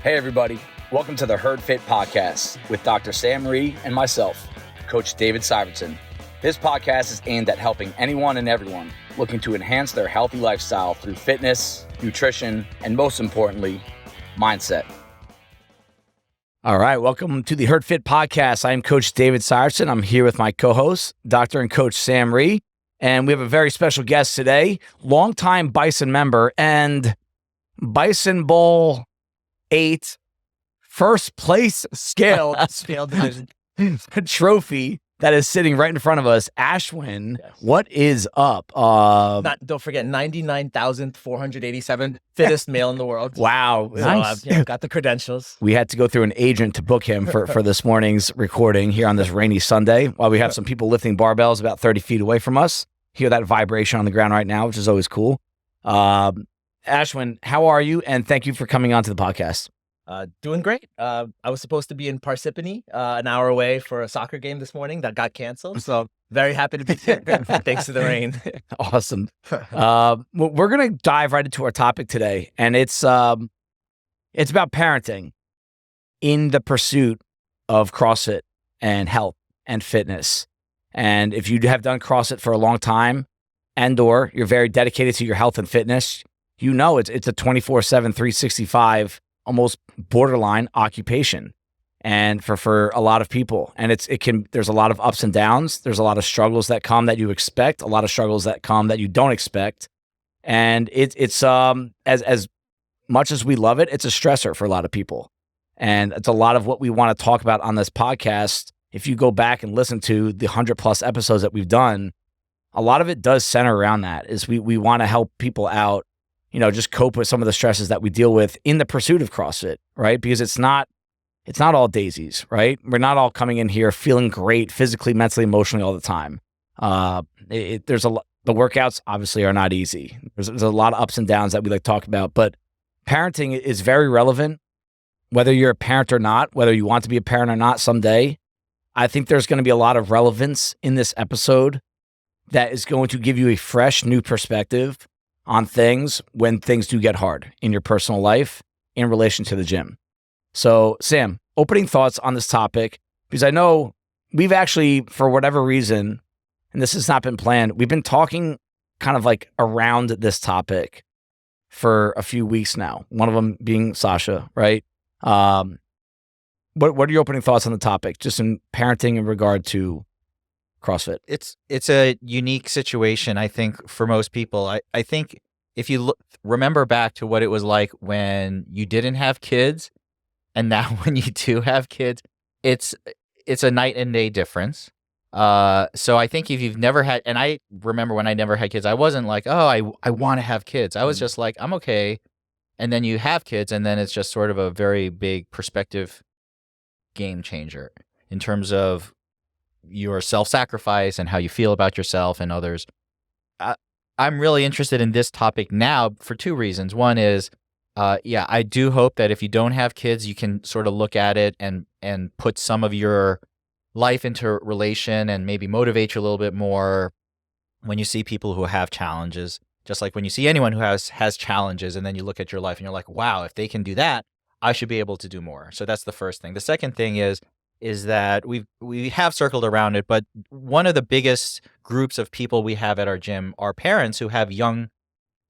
Hey everybody, welcome to the Herd Fit Podcast with Dr. Sam Rhee and myself, Coach David Syvertsen. This podcast is aimed at helping anyone and everyone looking to enhance their healthy lifestyle through fitness, nutrition, and most importantly, mindset. All right, welcome to the Herd Fit Podcast. I am Coach David Syvertsen. I'm here with my co-host, Dr. and Coach Sam Rhee, and we have a very special guest today, longtime Bison member and Bison Bowl 8 first place scale division trophy that is sitting right in front of us. Ashwin, yes. What is up? Don't forget, 99,487 fittest male in the world. Wow. So Nice. I've got the credentials. We had to go through an agent to book him for this morning's recording here on this rainy Sunday while we have some people lifting barbells about 30 feet away from us. Hear that vibration on the ground right now, which is always cool. Ashwin, how are you? And thank you for coming on to the podcast. Doing great. I was supposed to be in Parsippany, an hour away for a soccer game this morning that got canceled. So very happy to be here. Thanks to the rain. Awesome. We're going to dive right into our topic today. And it's about parenting in the pursuit of CrossFit and health and fitness. And if you have done CrossFit for a long time and/or you're very dedicated to your health and fitness, you know it's a 24/7, 365, almost borderline occupation, and for a lot of people. And there's a lot of ups and downs. There's a lot of struggles that come that you expect, a lot of struggles that come that you don't expect. And it's as much as we love it, it's a stressor for a lot of people. And it's a lot of what we want to talk about on this podcast. If you go back and listen to the 100+ episodes that we've done, a lot of it does center around that. Is we want to help people out, just cope with some of the stresses that we deal with in the pursuit of CrossFit, right? Because it's not all daisies, right? We're not all coming in here feeling great physically, mentally, emotionally all the time. The workouts obviously are not easy. There's a lot of ups and downs that we like to talk about, but parenting is very relevant, whether you're a parent or not, whether you want to be a parent or not someday. I think there's going to be a lot of relevance in this episode that is going to give you a fresh new perspective on things when things do get hard in your personal life in relation to the gym. So, Sam, opening thoughts on this topic, because I know we've actually, for whatever reason, and this has not been planned, we've been talking kind of like around this topic for a few weeks now, one of them being Sasha, right? What are your opening thoughts on the topic, just in parenting in regard to CrossFit? It's a unique situation, I think, for most people. I think if you remember back to what it was like when you didn't have kids, and now when you do have kids, it's a night and day difference. So I think if you've never had, and I remember when I never had kids, I wasn't like, oh, I want to have kids. I was just like, I'm okay. And then you have kids, and then it's just sort of a very big perspective game changer in terms of your self-sacrifice and how you feel about yourself and others. I'm really interested in this topic now for two reasons. One is, I do hope that if you don't have kids, you can sort of look at it and put some of your life into relation and maybe motivate you a little bit more when you see people who have challenges. Just like when you see anyone who has challenges, and then you look at your life and you're like, wow, if they can do that, I should be able to do more. So that's the first thing. The second thing is that we have circled around it, but one of the biggest groups of people we have at our gym are parents who have young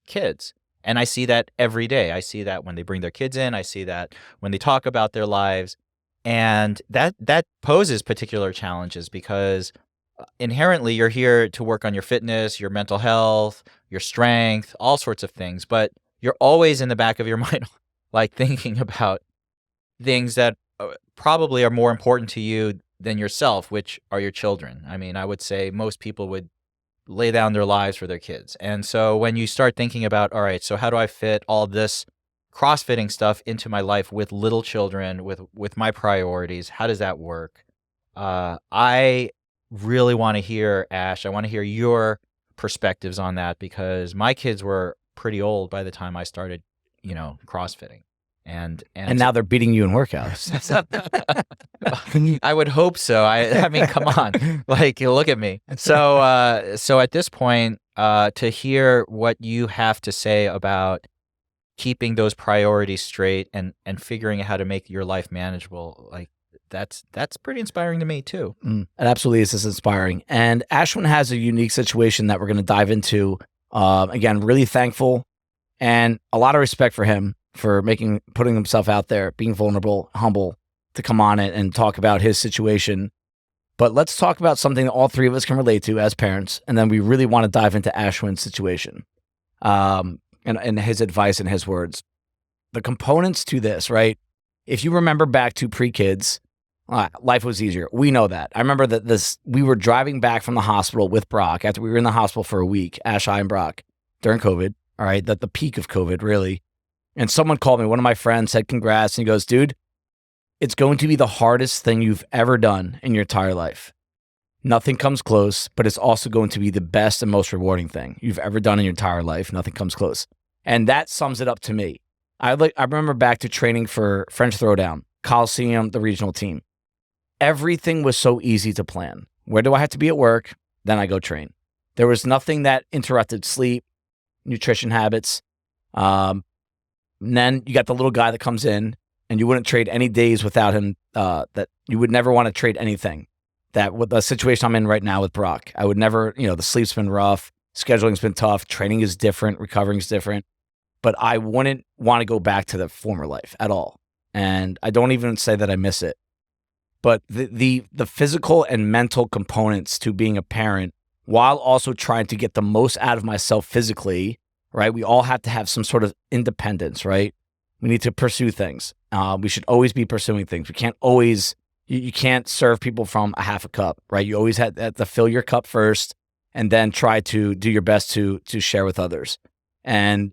kids. And I see that every day. I see that when they bring their kids in. I see that when they talk about their lives. And that poses particular challenges because inherently you're here to work on your fitness, your mental health, your strength, all sorts of things. But you're always in the back of your mind, like thinking about things that probably are more important to you than yourself, which are your children. I mean, I would say most people would lay down their lives for their kids. And so when you start thinking about, all right, so how do I fit all this CrossFitting stuff into my life with little children, with my priorities? How does that work? I really want to hear, Ash, I want to hear your perspectives on that because my kids were pretty old by the time I started, CrossFitting. And now they're beating you in workouts. I would hope so. I mean, come on, like, look at me. So at this point, to hear what you have to say about keeping those priorities straight and figuring out how to make your life manageable, like that's pretty inspiring to me too. It absolutely is. This is inspiring. And Ashwin has a unique situation that we're going to dive into. Again, really thankful and a lot of respect for him for putting himself out there, being vulnerable, humble to come on it and talk about his situation. But let's talk about something that all three of us can relate to as parents. And then we really want to dive into Ashwin's situation and his advice and his words. The components to this, right? If you remember back to pre-kids, life was easier. We know that. I remember that we were driving back from the hospital with Brock after we were in the hospital for a week, Ash, I, and Brock, during COVID. All right, the peak of COVID, really. And someone called me, one of my friends said, congrats. And he goes, dude, it's going to be the hardest thing you've ever done in your entire life. Nothing comes close, but it's also going to be the best and most rewarding thing you've ever done in your entire life. Nothing comes close. And that sums it up to me. I remember back to training for French Throwdown, Coliseum, the regional team. Everything was so easy to plan. Where do I have to be at work? Then I go train. There was nothing that interrupted sleep, nutrition habits. And then you got the little guy that comes in, and you wouldn't trade any days without him, that you would never want to trade anything. That with the situation I'm in right now with Brock, I would never, the sleep's been rough, scheduling's been tough, training is different, recovering is different, but I wouldn't want to go back to the former life at all. And I don't even say that I miss it. But the physical and mental components to being a parent, while also trying to get the most out of myself physically, right? We all have to have some sort of independence, right? We need to pursue things. We should always be pursuing things. We can't always, you can't serve people from a half a cup, right? You always have to fill your cup first and then try to do your best to share with others. And,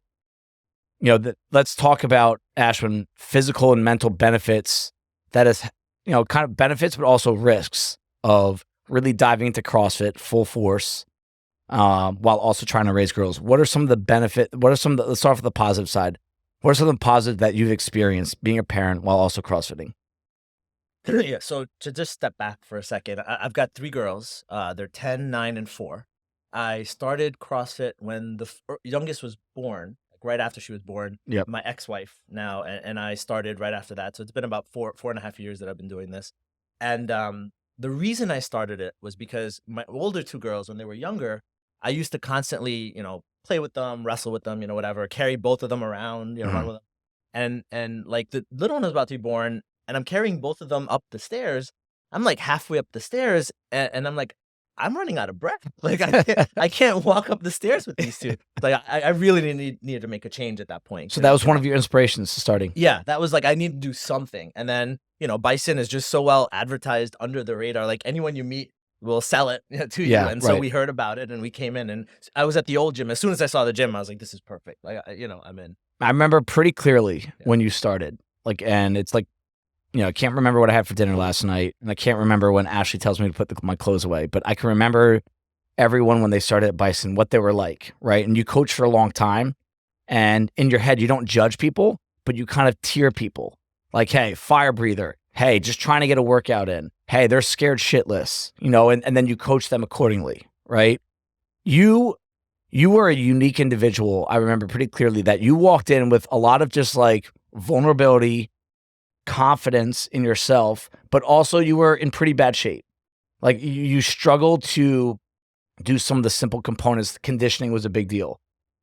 let's talk about, Ashwin, physical and mental benefits that is, kind of benefits, but also risks of really diving into CrossFit full force while also trying to raise girls. What are some of the let's start with the positive side. What are some of the positives that you've experienced being a parent while also CrossFitting? Yeah, so to just step back for a second, I've got 3 girls. They're 10, 9, and 4. I started CrossFit when the youngest was born, like right after she was born. Yep. My ex-wife now, and I started right after that. So it's been about 4.5 years that I've been doing this. And the reason I started it was because my older 2 girls, when they were younger, I used to constantly, play with them, wrestle with them, whatever, carry both of them around, run with them. And like the little one was about to be born, and I'm carrying both of them up the stairs. I'm like halfway up the stairs, and I'm like, I'm running out of breath. Like I can't walk up the stairs with these 2. Like I really needed to make a change at that point. So that was one of your inspirations to starting. Yeah, that was like, I need to do something. And then, Bison is just so well advertised under the radar. Like anyone you meet will sell it to you. And so we heard about it and we came in, and I was at the old gym. As soon as I saw the gym, I was like, this is perfect. Like, I'm in. I remember pretty clearly when you started, and it's like, I can't remember what I had for dinner last night, and I can't remember when Ashley tells me to put my clothes away, but I can remember everyone when they started at Bison, what they were like, right? And you coach for a long time, and in your head, you don't judge people, but you kind of tier people. Like, hey, fire breather. Hey, just trying to get a workout in. Hey, they're scared shitless, and then you coach them accordingly, right? You were a unique individual. I remember pretty clearly that you walked in with a lot of just like vulnerability, confidence in yourself, but also you were in pretty bad shape. Like you struggled to do some of the simple components. Conditioning was a big deal,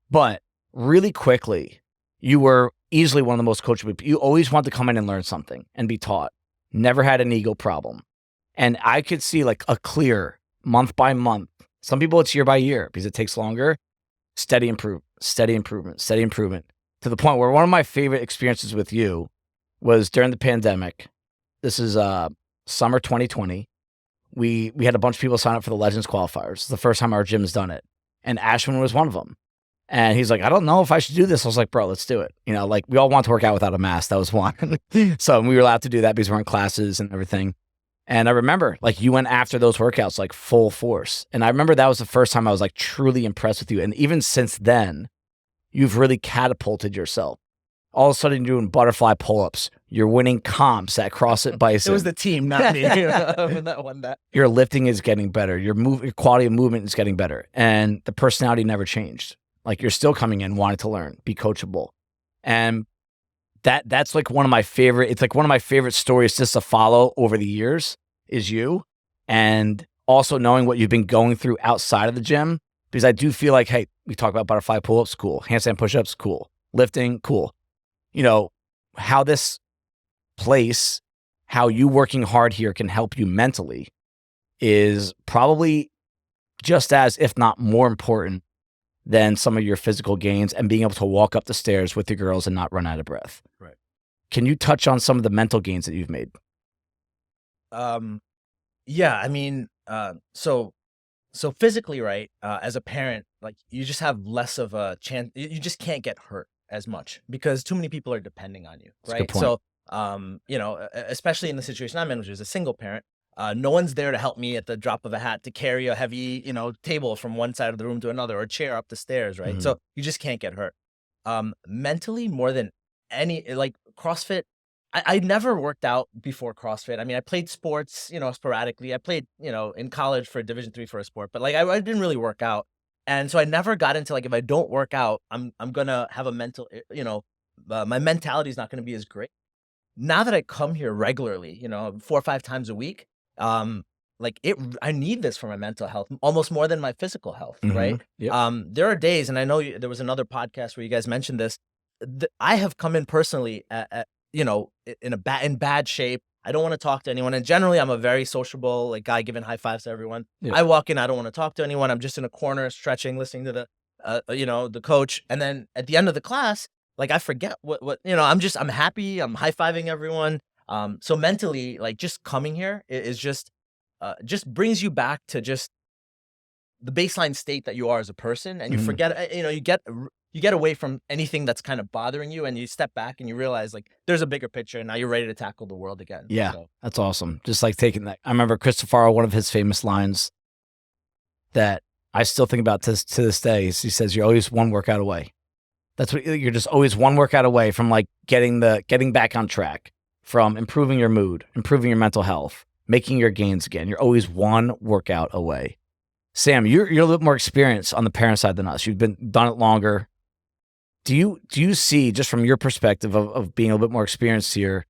but really quickly, you were easily one of the most coachable people. You always wanted to come in and learn something and be taught. Never had an ego problem. And I could see like a clear month by month. Some people it's year by year because it takes longer. Steady improvement to the point where one of my favorite experiences with you was during the pandemic. This is summer 2020. We had a bunch of people sign up for the Legends qualifiers. It's the first time our gym's done it. And Ashwin was one of them. And he's like, I don't know if I should do this. I was like, bro, let's do it. Like we all want to work out without a mask. That was one. So we were allowed to do that because we're in classes and everything. And I remember like you went after those workouts like full force. And I remember that was the first time I was like truly impressed with you. And even since then, you've really catapulted yourself. All of a sudden you're doing butterfly pull-ups. You're winning comps at CrossFit Bison. It was the team, not me. That won that. Your lifting is getting better. Your quality of movement is getting better. And the personality never changed. Like you're still coming in wanting to learn, be coachable. And that's like one of my favorite, it's like one of my favorite stories just to follow over the years is you. And also knowing what you've been going through outside of the gym, because I do feel like, hey, we talk about butterfly pull-ups, cool. Handstand push-ups, cool. Lifting, cool. You know, how this place, how you working hard here can help you mentally is probably just as, if not more important than some of your physical gains and being able to walk up the stairs with your girls and not run out of breath. Right. Can you touch on some of the mental gains that you've made? Yeah, I mean, so physically, right? As a parent, like you just have less of a chance. You just can't get hurt as much because too many people are depending on you, That's a right? good point. So, especially in the situation I'm in, which is a single parent, no one's there to help me at the drop of a hat to carry a heavy, table from one side of the room to another or chair up the stairs, right? Mhm. So you just can't get hurt. Mentally, more than any, like CrossFit, I never worked out before CrossFit. I mean, I played sports, sporadically. I played, in college for Division III for a sport, but like I didn't really work out. And so I never got into like, if I don't work out, I'm gonna have a mental, my mentality is not gonna be as great. Now that I come here regularly, 4 or 5 times a week, like I need this for my mental health almost more than my physical health, right? Yep. There are days, and I know there was another podcast where you guys mentioned this. I have come in personally in bad shape. I don't want to talk to anyone, and generally, I'm a very sociable like guy, giving high fives to everyone. Yeah. I walk in, I don't want to talk to anyone. I'm just in a corner stretching, listening to the coach, and then at the end of the class, like I forget what I'm happy. I'm high fiving everyone. So mentally, like just coming here is just brings you back to just the baseline state that you are as a person, and you Mhm. forget, you get away from anything that's kind of bothering you, and you step back and you realize like there's a bigger picture, and now you're ready to tackle the world again. Yeah, So, that's awesome. Just like taking that. I remember Christopher, one of his famous lines that I still think about to this day is he says, "You're always one workout away." That's what you're just always one workout away from like getting back on track, from improving your mood, improving your mental health, making your gains again. You're always one workout away. Sam, you're a little bit more experienced on the parent side than us. You've done it longer. Do you see, just from your perspective of being a little bit more experienced here,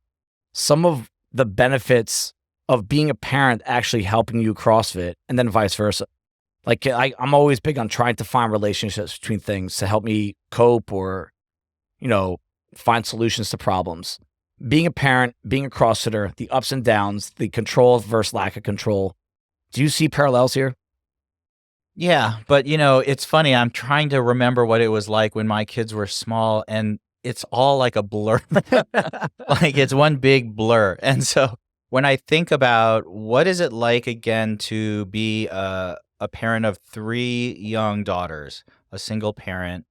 some of the benefits of being a parent actually helping you CrossFit, and then vice versa? Like I'm always big on trying to find relationships between things to help me cope or, find solutions to problems. Being a parent, being a CrossFitter, the ups and downs, the control versus lack of control. Do you see parallels here? Yeah, but it's funny. I'm trying to remember what it was like when my kids were small, and it's all like a blur. Like it's one big blur. And so when I think about what is it like again to be a parent of 3 young daughters, a single parent,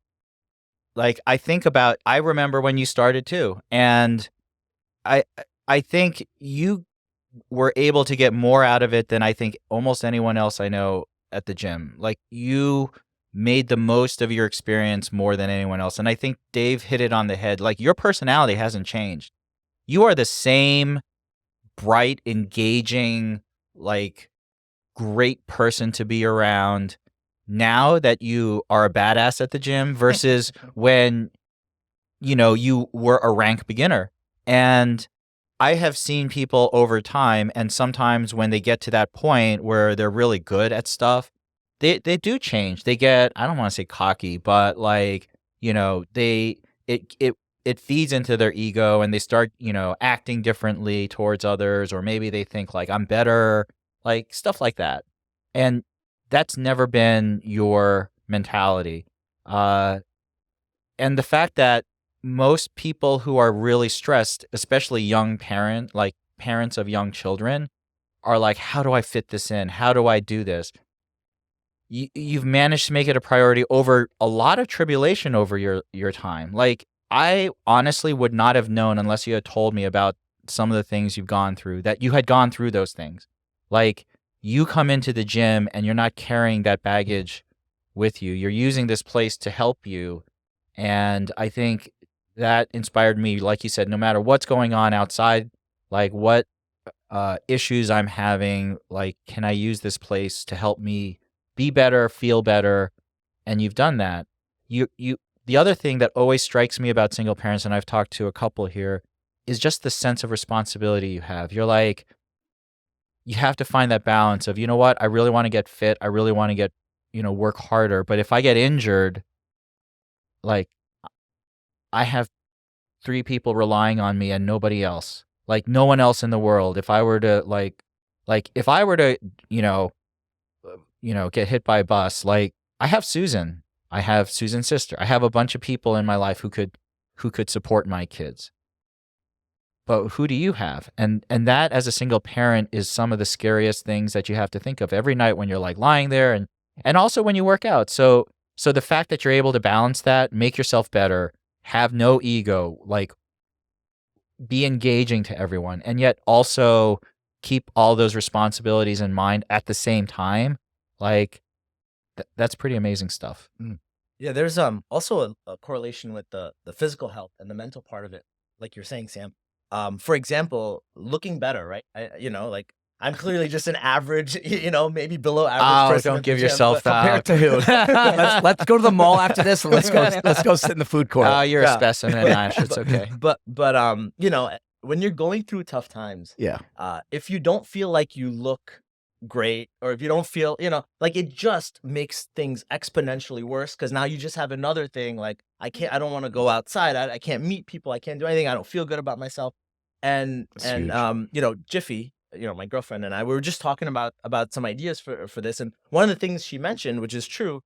like I remember when you started too, and I I think you were able to get more out of it than I think almost anyone else I know at the gym. Like you made the most of your experience more than anyone else. And I think Dave hit it on the head. Like your personality hasn't changed. You are the same bright, engaging, like great person to be around now that you are a badass at the gym versus when, you were a rank beginner. And I have seen people over time, and sometimes when they get to that point where they're really good at stuff, they do change. They get, I don't want to say cocky, but like, it feeds into their ego and they start, acting differently towards others, or maybe they think like I'm better, like stuff like that. And that's never been your mentality. And the fact that most people who are really stressed, especially parents of young children, are like, how do I fit this in? How do I do this? You've managed to make it a priority over a lot of tribulation over your time. Like, I honestly would not have known unless you had told me about some of the things you've gone through, that you had gone through those things. Like, you come into the gym and you're not carrying that baggage with you. You're using this place to help you. And I think that inspired me, like you said, no matter what's going on outside, like what issues I'm having, like, can I use this place to help me be better, feel better? And you've done that. the other thing that always strikes me about single parents, and I've talked to a couple here, is just the sense of responsibility you have. You're like, you have to find that balance of, you know what, I really want to get fit. I really want to get, work harder. But if I get injured, like, I have 3 people relying on me and nobody else. Like, no one else in the world. If I were to get hit by a bus, like, I have Susan. I have Susan's sister. I have a bunch of people in my life who could support my kids. But who do you have? And that, as a single parent, is some of the scariest things that you have to think of every night when you're like lying there, and also when you work out. So the fact that you're able to balance that, make yourself better, have no ego, like, be engaging to everyone, and yet also keep all those responsibilities in mind at the same time, like, that's pretty amazing stuff. Yeah, there's also a correlation with the physical health and the mental part of it, like you're saying, Sam. For example, looking better, right? Like, I'm clearly just an average, maybe below average person. Don't at the give gym, yourself but- that. Compared to who? let's go to the mall after this, and let's go sit in the food court. You're Yeah. a specimen, Ash. It's okay. But when you're going through tough times, Yeah. if you don't feel like you look great, or if you don't feel, like, it just makes things exponentially worse, because now you just have another thing, like, I don't want to go outside, I can't meet people, I can't do anything, I don't feel good about myself. And Jiffy, my girlfriend and I, we were just talking about some ideas for this, and one of the things she mentioned, which is true,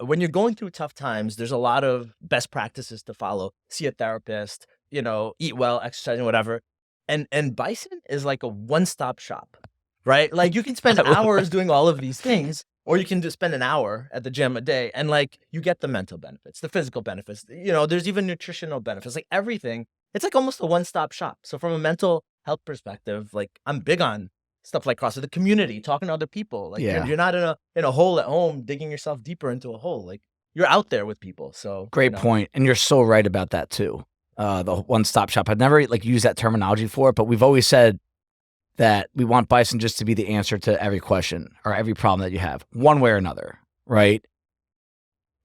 when you're going through tough times, there's a lot of best practices to follow. See a therapist, eat well, exercise, and whatever. And Bison is like a one-stop shop, right? Like, you can spend hours doing all of these things, or you can just spend an hour at the gym a day, and, like, you get the mental benefits, the physical benefits. There's even nutritional benefits, like, everything. It's like almost a one-stop shop. So from a mental health perspective, like, I'm big on stuff like CrossFit, the community, talking to other people. Like, Yeah. you're not in a hole at home, digging yourself deeper into a hole. Like, you're out there with people. So Great point. And you're so right about that too. The one-stop shop. I've never used that terminology for it, but we've always said that we want Bison just to be the answer to every question or every problem that you have, one way or another, right?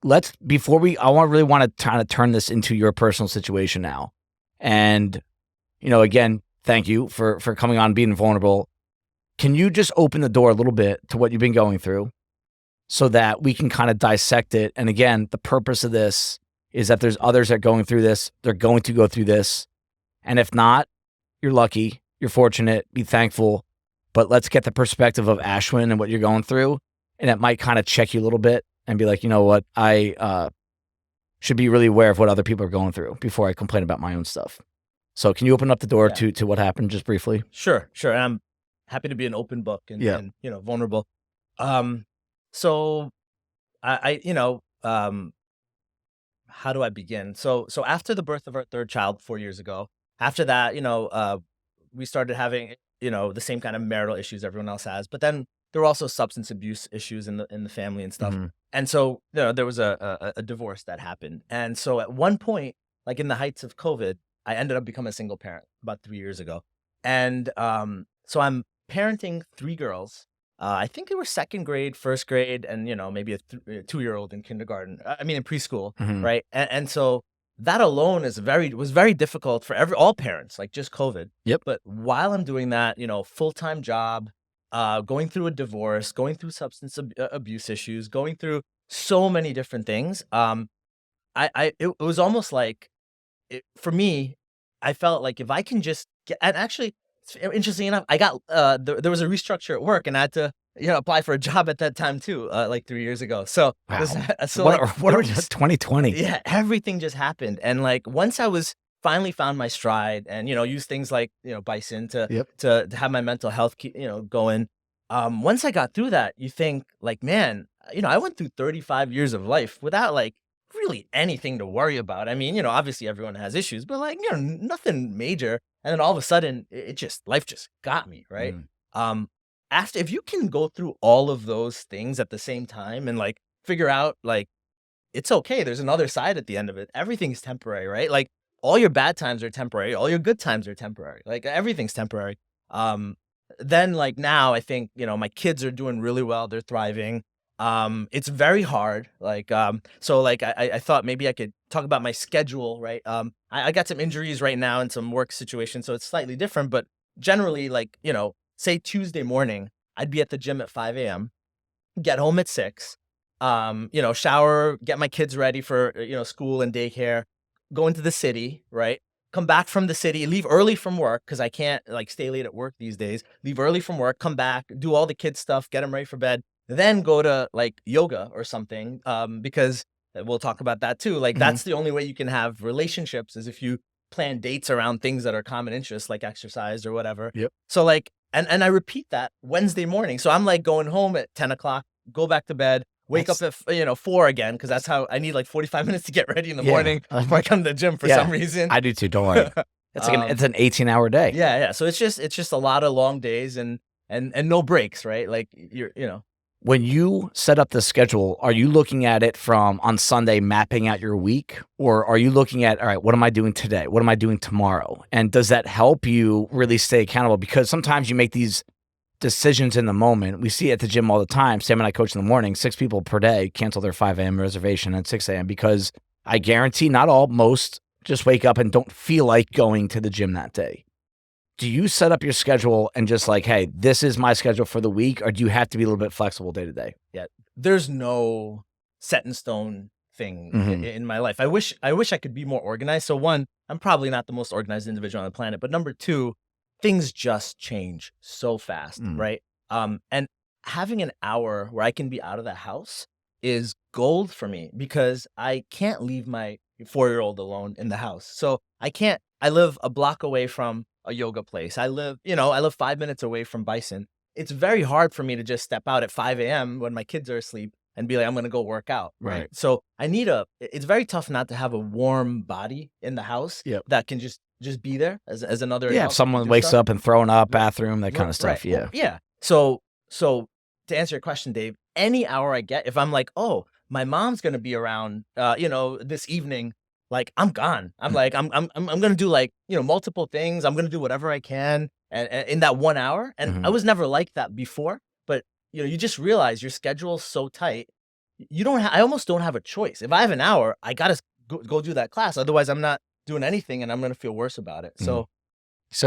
I really want to kind of turn this into your personal situation now. And, again, thank you for coming on, being vulnerable. Can you just open the door a little bit to what you've been going through so that we can kind of dissect it? And again, the purpose of this is that there's others that are going through this. They're going to go through this. And if not, you're lucky, you're fortunate, be thankful. But let's get the perspective of Ashwin and what you're going through. And it might kind of check you a little bit and be like, you know what, I should be really aware of what other people are going through before I complain about my own stuff. So can you open up the door to what happened just briefly? Sure. And I'm happy to be an open book and vulnerable. So how do I begin? So after the birth of our third child 4 years ago, after that, we started having, the same kind of marital issues everyone else has, but then there were also substance abuse issues in the family and stuff. Mm-hmm. And so, there was a divorce that happened. And so at one point, like in the heights of COVID, I ended up becoming a single parent about 3 years ago. And so I'm parenting 3 girls. I think they were second grade, first grade, and, maybe a 2-year-old in kindergarten. In preschool, Mhm. right? And so that alone was very difficult for all parents, like just COVID. Yep. But while I'm doing that, full-time job, going through a divorce, going through substance abuse issues, going through so many different things, it was almost like, for me, I felt like if I can just get, and actually, interesting enough, I got there was a restructure at work, and I had to apply for a job at that time too, like 3 years ago. So Wow. what What 2020? yeah, everything just happened, and like once I was finally found my stride, and use things like Bison to have my mental health going. Once I got through that, you think like, man, I went through 35 years of life without like really anything to worry about. Obviously everyone has issues, but like, nothing major. And then all of a sudden life just got me, right? If you can go through all of those things at the same time and like figure out like, it's okay, there's another side at the end of it. Everything's temporary, right? Like all your bad times are temporary. All your good times are temporary. Like everything's temporary. Then like now I think, my kids are doing really well. They're thriving. It's very hard. So I thought maybe I could talk about my schedule, right? I got some injuries right now and some work situations, so it's slightly different. But generally, say Tuesday morning, I'd be at the gym at 5 a.m., get home at 6, shower, get my kids ready for, school and daycare, go into the city, right? Come back from the city, leave early from work because I can't stay late at work these days. Leave early from work, come back, do all the kids stuff, get them ready for bed, then go to yoga or something. Because we'll talk about that too. That's the only way you can have relationships is if you plan dates around things that are common interests, like exercise or whatever. Yep. So and I repeat that Wednesday morning. So I'm going home at 10 o'clock, go back to bed, wake up at 4 again, because that's how I need 45 minutes to get ready in the morning before I come to the gym for some reason. I do too. Don't worry. It's it's an 18-hour day. Yeah. So it's just a lot of long days and no breaks, right? When you set up the schedule, are you looking at it from on Sunday mapping out your week, or are you looking at, all right, what am I doing today? What am I doing tomorrow? And does that help you really stay accountable? Because sometimes you make these decisions in the moment. We see it at the gym all the time. Sam and I coach in the morning, 6 people per day cancel their 5 a.m. reservation at 6 a.m. because I guarantee not all, most just wake up and don't feel like going to the gym that day. Do you set up your schedule and just hey, this is my schedule for the week, or do you have to be a little bit flexible day to day? Yeah, there's no set in stone thing in my life. I wish I could be more organized. So one, I'm probably not the most organized individual on the planet, but number two, things just change so fast, right? And having an hour where I can be out of the house is gold for me because I can't leave my 4-year-old alone in the house. So I live a block away from a yoga place. I live 5 minutes away from Bison. It's very hard for me to just step out at 5 a.m. when my kids are asleep and be I'm going to go work out. Right. So it's very tough not to have a warm body in the house that can just be there as another. Yeah. If someone wakes up and throwing up, bathroom, that kind of stuff. Right. Yeah. So to answer your question, Dave, any hour I get, if I'm oh, my mom's going to be around, this evening, I'm gone. I'm I'm going to do multiple things. I'm going to do whatever I can and in that 1 hour. And I was never like that before, but you just realize your schedule's so tight. I almost don't have a choice. If I have an hour, I got to go do that class. Otherwise I'm not doing anything and I'm going to feel worse about it. So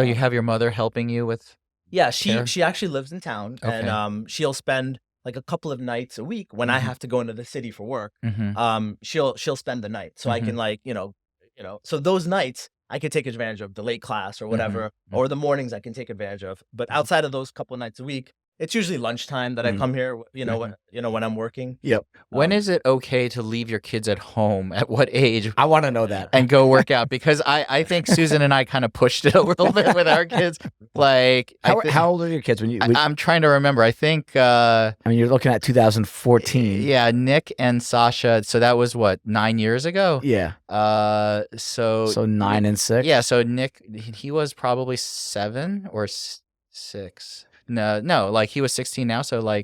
you have your mother helping you with? Yeah, she actually lives in town and she'll spend a couple of nights a week when I have to go into the city for work. She'll spend the night. So I can so those nights I can take advantage of the late class or whatever, or the mornings I can take advantage of. But outside of those couple of nights a week, it's usually lunchtime that I come here, when I'm working. Yep. When is it okay to leave your kids at home? At what age? I want to know that. And go work out, because I think Susan and I kind of pushed it a little bit with our kids. How old are your kids I'm trying to remember. I think you're looking at 2014. Yeah, Nick and Sasha. So that was what, 9 years ago? Yeah. So 9 and 6. Yeah. So Nick, he was probably 7 or 6. No, he was 16 now. So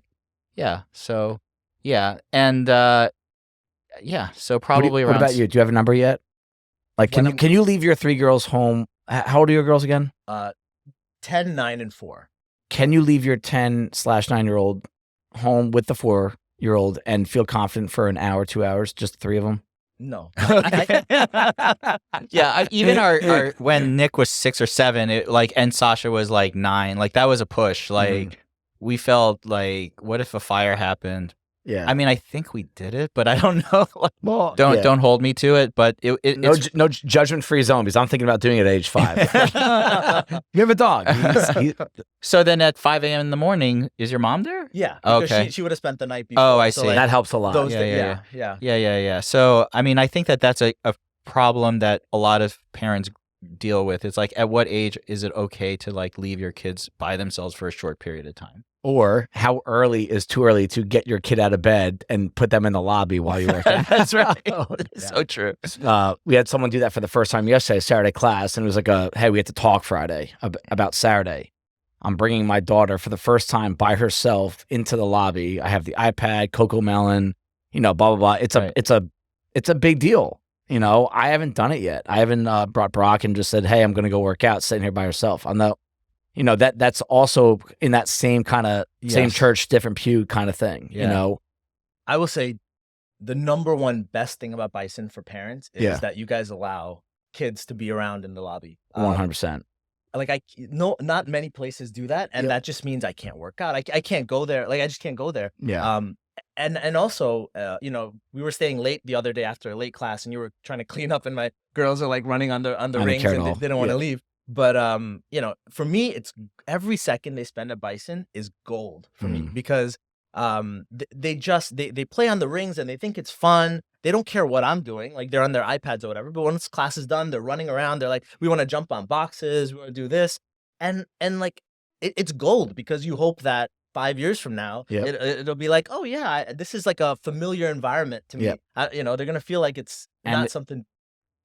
yeah. So yeah. And yeah. So probably what around. What about you? Do you have a number yet? Can you leave your 3 girls home? How old are your girls again? 10, 9, and 4. Can you leave your 10/9-year-old home with the 4-year-old and feel confident for an hour, 2 hours, just the 3 of them? No. Yeah, even our when Nick was 6 or 7, and Sasha was 9, that was a push. We felt what if a fire happened? Yeah. I mean, I think we did it, but I don't know. Well, don't hold me to it. But it's no judgment-free zone, because I'm thinking about doing it at age 5. You have a dog. So then at 5 a.m. in the morning, is your mom there? Yeah. Okay. She would have spent the night before. Oh, I see. That helps a lot. Yeah. So I mean, I think that's a problem that a lot of parents deal with. It's at what age is it okay to leave your kids by themselves for a short period of time? Or how early is too early to get your kid out of bed and put them in the lobby while you work out? That's right. It's so true. We had someone do that for the first time yesterday, Saturday class, and it was hey, we had to talk Friday about Saturday. I'm bringing my daughter for the first time by herself into the lobby. I have the iPad, Coco Melon, blah, blah, blah. It's a big deal. I haven't done it yet. I haven't brought Brock and just said, hey, I'm going to go work out, sitting here by herself. I'm not, that's also in that same kind of same church, different pew kind of thing. I will say the number one best thing about Bison for parents is that you guys allow kids to be around in the lobby. 100%. Like not many places do that, and that just means I can't work out. I can't go there. Like I just can't go there. Yeah. And also, you know, we were staying late the other day after a late class, and you were trying to clean up, and my girls are like running on the rings, and they didn't want to leave. But you know, for me, it's every second they spend at Bison is gold for me, because they play on the rings and they think it's fun. They don't care what I'm doing. Like they're on their iPads or whatever. But once class is done, they're running around. They're like, we want to jump on boxes. We want to do this. And like it's gold, because you hope that 5 years from now, it'll be like, oh yeah, this is like a familiar environment to me. You know, they're gonna feel like it's not something.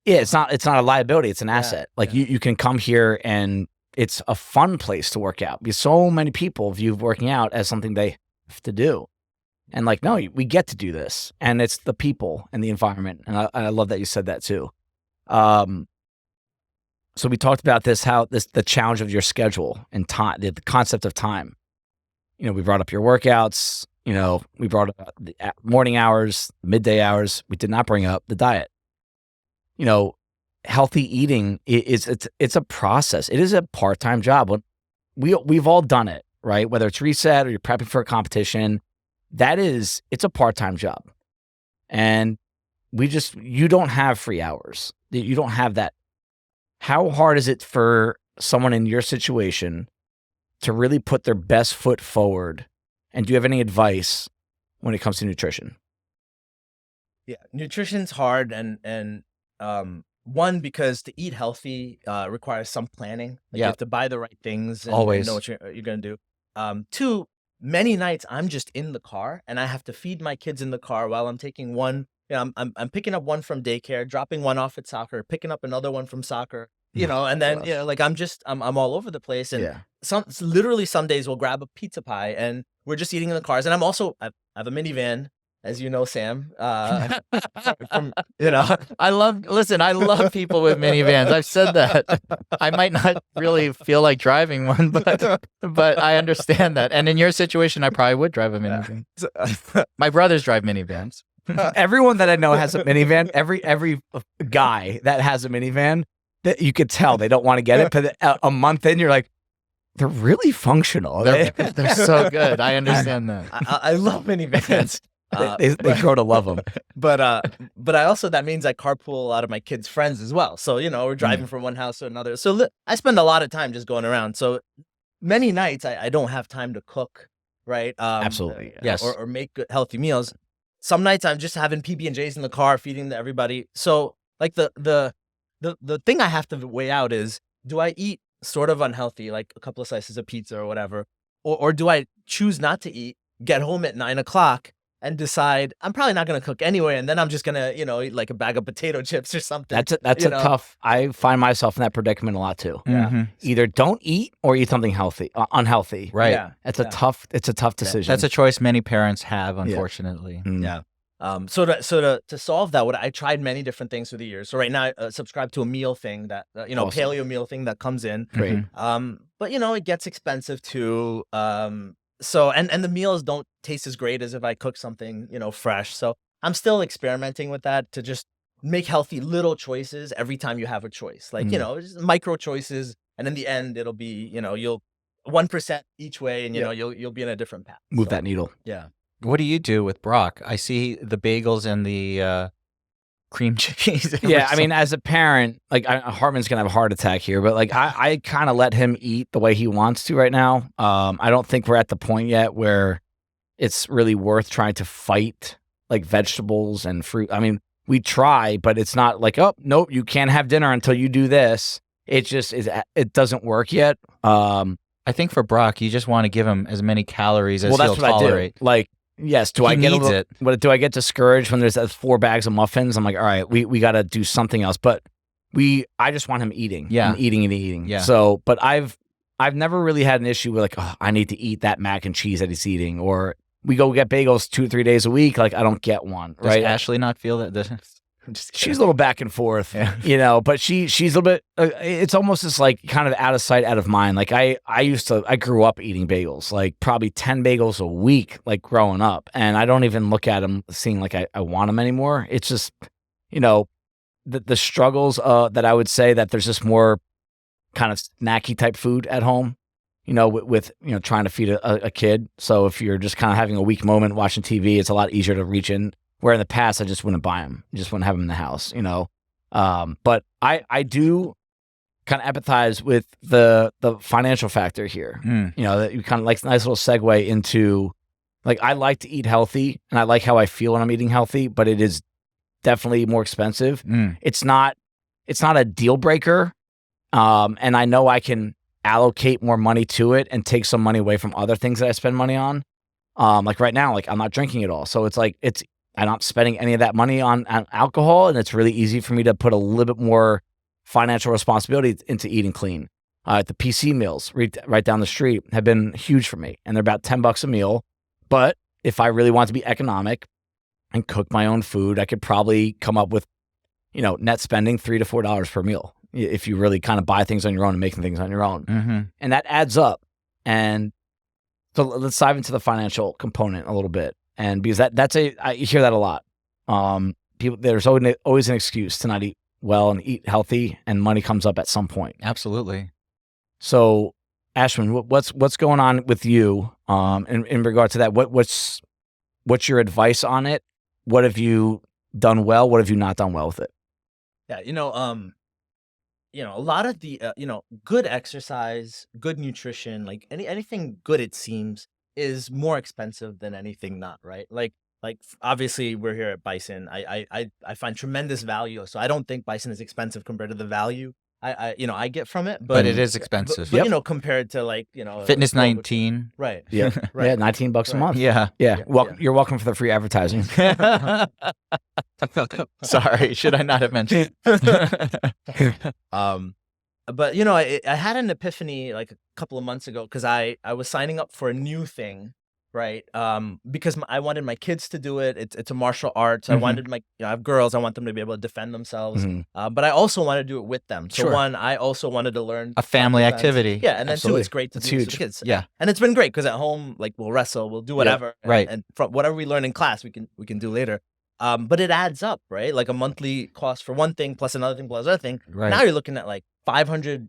Yeah, it's not a liability. It's an asset. Like you can come here and it's a fun place to work out, because so many people view working out as something they have to do. And like, no, we get to do this, and it's the people and the environment. And I love that you said that too. So we talked about the challenge of your schedule and time, the concept of time. You know, we brought up your workouts. You know, we brought up the morning hours, midday hours. We did not bring up the diet. You know, healthy eating it's a process. It is a part-time job. We've all done it, right? Whether it's reset or you're prepping for a competition, it's a part-time job. And you don't have free hours. You don't have that. How hard is it for someone in your situation to really put their best foot forward? And do you have any advice when it comes to nutrition? Yeah, nutrition's hard, and one, because to eat healthy requires some planning. Like you have to buy the right things and always know what you're going to do. Two, many nights I'm just in the car and I have to feed my kids in the car while I'm taking one. You know, I'm picking up one from daycare, dropping one off at soccer, picking up another one from soccer. You know, and then you know, like I'm all over the place. And literally some days we'll grab a pizza pie and we're just eating in the cars. And I have a minivan, as you know, Sam. You know, I love people with minivans. I've said that. I might not really feel like driving one, but I understand that. And in your situation, I probably would drive a minivan. My brothers drive minivans. Everyone that I know has a minivan. Every guy that has a minivan, that you could tell they don't want to get it. But a month in, you're like, they're really functional. They're so good. I understand that. I love minivans. They grow to love them. But I also, that means I carpool a lot of my kids' friends as well. So, you know, we're driving from one house to another. So I spend a lot of time just going around. So many nights I don't have time to cook, right? Absolutely. Yes. Or make good, healthy meals. Some nights I'm just having PB&Js in the car, feeding to everybody. So like the thing I have to weigh out is, do I eat sort of unhealthy, like a couple of slices of pizza or whatever? Or do I choose not to eat, get home at 9 o'clock, and decide I'm probably not going to cook anyway, and then I'm just going to, you know, eat like a bag of potato chips or something. That's a tough. I find myself in that predicament a lot too. Yeah. Either don't eat or eat something unhealthy. Right. Yeah. It's a tough decision. That's a choice many parents have, unfortunately. Yeah. So to solve that, I tried many different things through the years. So right now, I subscribe to a meal thing that awesome. Paleo meal thing that comes in. Great. But you know, it gets expensive too. So and the meals don't taste as great as if I cook something, you know, fresh. So I'm still experimenting with that to just make healthy little choices every time you have a choice. Like, you know, just micro choices, and in the end it'll be, you know, you'll 1% each way, and you know, you'll be in a different path. Move that needle. Yeah. What do you do with Brock? I see the bagels and the cream cheese. Yeah, I mean, as a parent, like Hartman's gonna have a heart attack here, but like I kind of let him eat the way he wants to right now. I don't think we're at the point yet where it's really worth trying to fight like vegetables and fruit. I mean, we try, but it's not like, oh nope, you can't have dinner until you do this. It just is. It doesn't work yet. I think for Brock, you just want to give him as many calories as he'll tolerate. I do. Like, yes, do I get discouraged when there's 4 bags of muffins? I'm like, all right, we got to do something else. But I just want him eating, and eating. Yeah. So, but I've never really had an issue with like, oh, I need to eat that mac and cheese that he's eating, or we go get bagels 2 or 3 days a week. Like, I don't get one. Does right? Ashley not feel that? She's a little back and forth, but she's a little bit, it's almost just like kind of out of sight, out of mind. Like I grew up eating bagels, like probably 10 bagels a week, like growing up. And I don't even look at them seeing like I want them anymore. It's just, the struggles that I would say that there's just more kind of snacky type food at home, with trying to feed a kid. So if you're just kind of having a weak moment watching TV, it's a lot easier to reach in. Where in the past, I just wouldn't buy them. I just wouldn't have them in the house, But I do kind of empathize with the financial factor here. That you kind of like nice little segue into, like, I like to eat healthy and I like how I feel when I'm eating healthy, but it is definitely more expensive. It's not a deal breaker. And I know I can allocate more money to it and take some money away from other things that I spend money on. Like right now, like I'm not drinking at all. So I'm not spending any of that money on alcohol, and it's really easy for me to put a little bit more financial responsibility into eating clean. The PC meals right down the street have been huge for me, and they're about $10 a meal. But if I really want to be economic and cook my own food, I could probably come up with, net spending $3 to $4 per meal if you really kind of buy things on your own and making things on your own. And that adds up. And so let's dive into the financial component a little bit. And because I hear that a lot. There's always an excuse to not eat well and eat healthy, and money comes up at some point. Absolutely. So, Ashwin, what's going on with you in regard to that? What's your advice on it? What have you done well? What have you not done well with it? Yeah, a lot of the good exercise, good nutrition, like anything good, it seems, is more expensive than anything not, right? Like obviously we're here at Bison. I find tremendous value. So I don't think Bison is expensive compared to the value I get from it. But it is expensive. But compared to Fitness 19. Right. Yeah. Right. Yeah, $19 a month. Yeah. You're welcome for the free advertising. Sorry, should I not have mentioned? But I had an epiphany like a couple of months ago because I was signing up for a new thing, right? Because I wanted my kids to do it. It's a martial arts. I wanted I have girls. I want them to be able to defend themselves. But I also want to do it with them. So I also wanted to learn a family activity. Yeah, and then Absolutely. two, it's great to do with the kids. Yeah, and it's been great because at home, like we'll wrestle, we'll do whatever, right? And from whatever we learn in class, we can do later. But it adds up, right? Like a monthly cost for one thing plus another thing plus another thing. Right. Now you're looking at like $500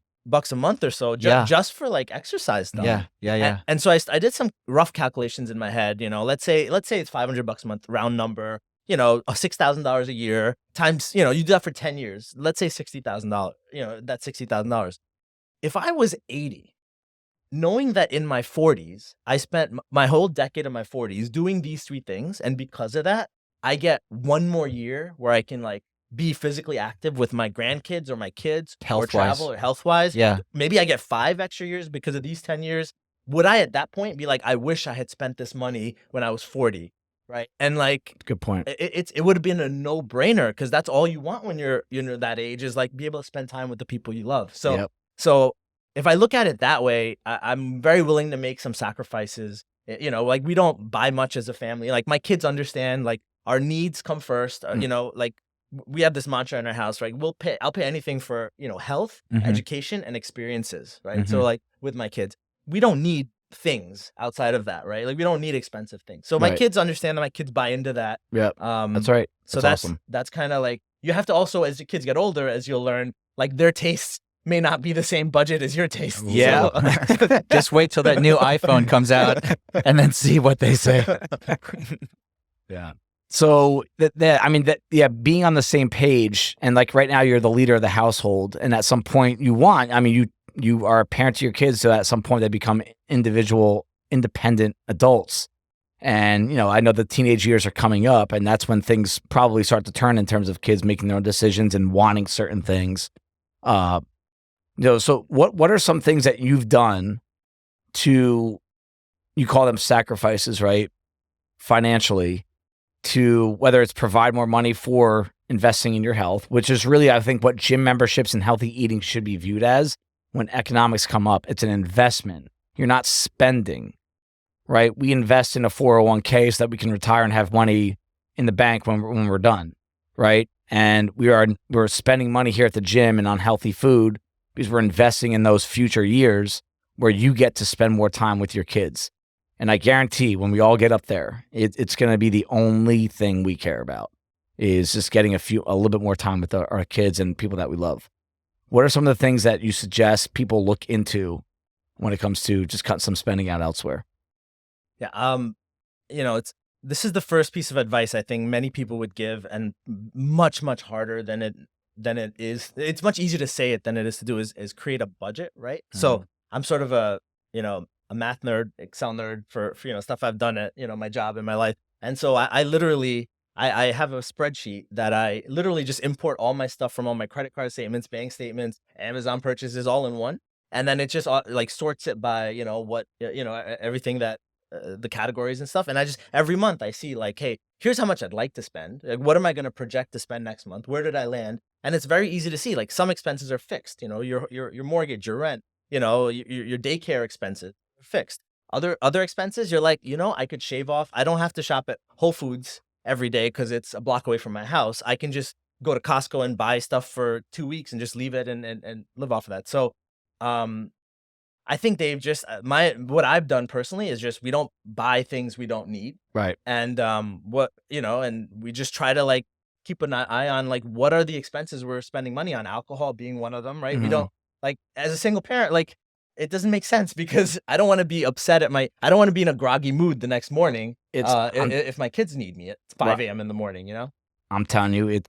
a month or so just for like exercise stuff. Yeah. And so I did some rough calculations in my head. Let's say it's $500 a month, round number. $6,000 a year times. You do that for 10 years. Let's say $60,000. That's $60,000. If I was 80, knowing that in my 40s I spent my whole decade of my 40s doing these three things, and because of that, I get one more year where I can like be physically active with my grandkids or my kids or travel or health-wise. Yeah. Maybe I get 5 extra years because of these 10 years. Would I at that point be like, I wish I had spent this money when I was 40, right? And like, good point. It would have been a no-brainer because that's all you want when you're that age is like be able to spend time with the people you love. So if I look at it that way, I'm very willing to make some sacrifices. Like we don't buy much as a family. Like my kids understand like our needs come first. Like we have this mantra in our house, right? I'll pay anything for, health, education, and experiences, right? So like with my kids, we don't need things outside of that, right? Like we don't need expensive things. So my kids understand that, my kids buy into that. Yeah. That's right. So that's awesome. That's kind of like, you have to also, as your kids get older, as you'll learn, like their tastes may not be the same budget as your taste. Yeah. So. Just wait till that new iPhone comes out and then see what they say. Yeah. So being on the same page, and like right now you're the leader of the household, and at some point you are a parent to your kids, so at some point they become independent adults. And, I know the teenage years are coming up, and that's when things probably start to turn in terms of kids making their own decisions and wanting certain things. So what are some things that you've done to, you call them sacrifices, right? Financially, to whether it's provide more money for investing in your health, which is really, I think, what gym memberships and healthy eating should be viewed as. When economics come up, it's an investment. You're not spending, right? We invest in a 401k so that we can retire and have money in the bank when we're done, right? And we're spending money here at the gym and on healthy food because we're investing in those future years where you get to spend more time with your kids. And I guarantee when we all get up there, it's going to be the only thing we care about is just getting a little bit more time with our kids and people that we love. What are some of the things that you suggest people look into when it comes to just cutting some spending out elsewhere? Yeah. This is the first piece of advice I think many people would give, and much, much harder than it is. It's much easier to say it than it is to do is create a budget, right? So I'm sort of a math nerd, Excel nerd for stuff I've done at, my job in my life. And so I literally, I have a spreadsheet that I literally just import all my stuff from all my credit card statements, bank statements, Amazon purchases all in one. And then it just like sorts it by, everything that, the categories and stuff. And I just, every month I see like, hey, here's how much I'd like to spend. Like, what am I going to project to spend next month? Where did I land? And it's very easy to see, like some expenses are fixed, your mortgage, your rent, your daycare expenses are fixed. Other expenses, you're like, I could shave off. I don't have to shop at Whole Foods every day because it's a block away from my house. I can just go to Costco and buy stuff for 2 weeks and just leave it and live off of that. So, I think they've just what I've done personally is just we don't buy things we don't need. Right. And and we just try to like keep an eye on like what are the expenses we're spending money on, alcohol being one of them, right? We don't like as a single parent, like it doesn't make sense because I don't want to be upset I don't want to be in a groggy mood the next morning if my kids need me at 5 a.m. in the morning, I'm telling you,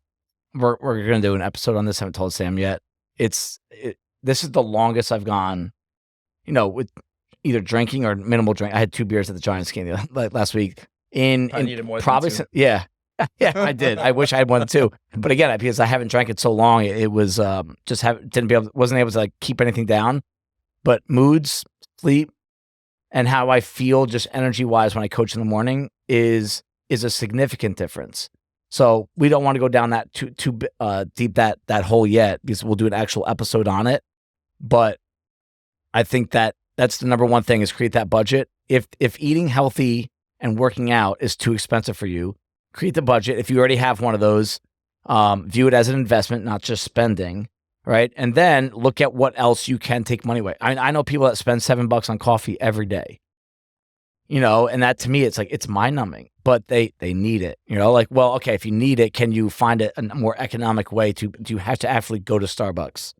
we're going to do an episode on this. I haven't told Sam yet. This is the longest I've gone, with either drinking or minimal drink. I had 2 beers at the Giants game last week. I needed more probably than 2. Yeah, I did. I wish I had one too. But again, because I haven't drank it so long, it was wasn't able to like keep anything down. But moods, sleep, and how I feel just energy wise when I coach in the morning is a significant difference. So we don't want to go down that too deep that hole yet because we'll do an actual episode on it. But I think that's the number one thing is create that budget. If eating healthy and working out is too expensive for you, create the budget. If you already have one of those, view it as an investment, not just spending, right? And then look at what else you can take money away. I know people that spend $7 on coffee every day, and that to me, it's like, it's mind numbing, but they need it, like, well, okay, if you need it, can you find a more economic way do you have to actually go to Starbucks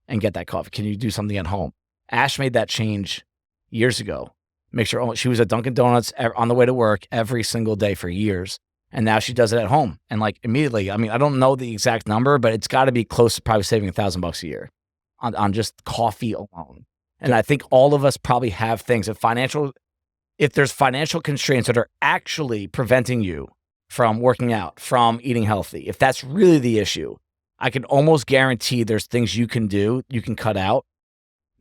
and get that coffee? Can you do something at home? Ash made that change years ago. Make sure she was at Dunkin' Donuts on the way to work every single day for years. And now she does it at home. And like immediately, I mean, I don't know the exact number, but it's got to be close to probably saving $1,000 a year on just coffee alone. And I think all of us probably have things if there's financial constraints that are actually preventing you from working out, from eating healthy, if that's really the issue, I can almost guarantee there's things you can do, you can cut out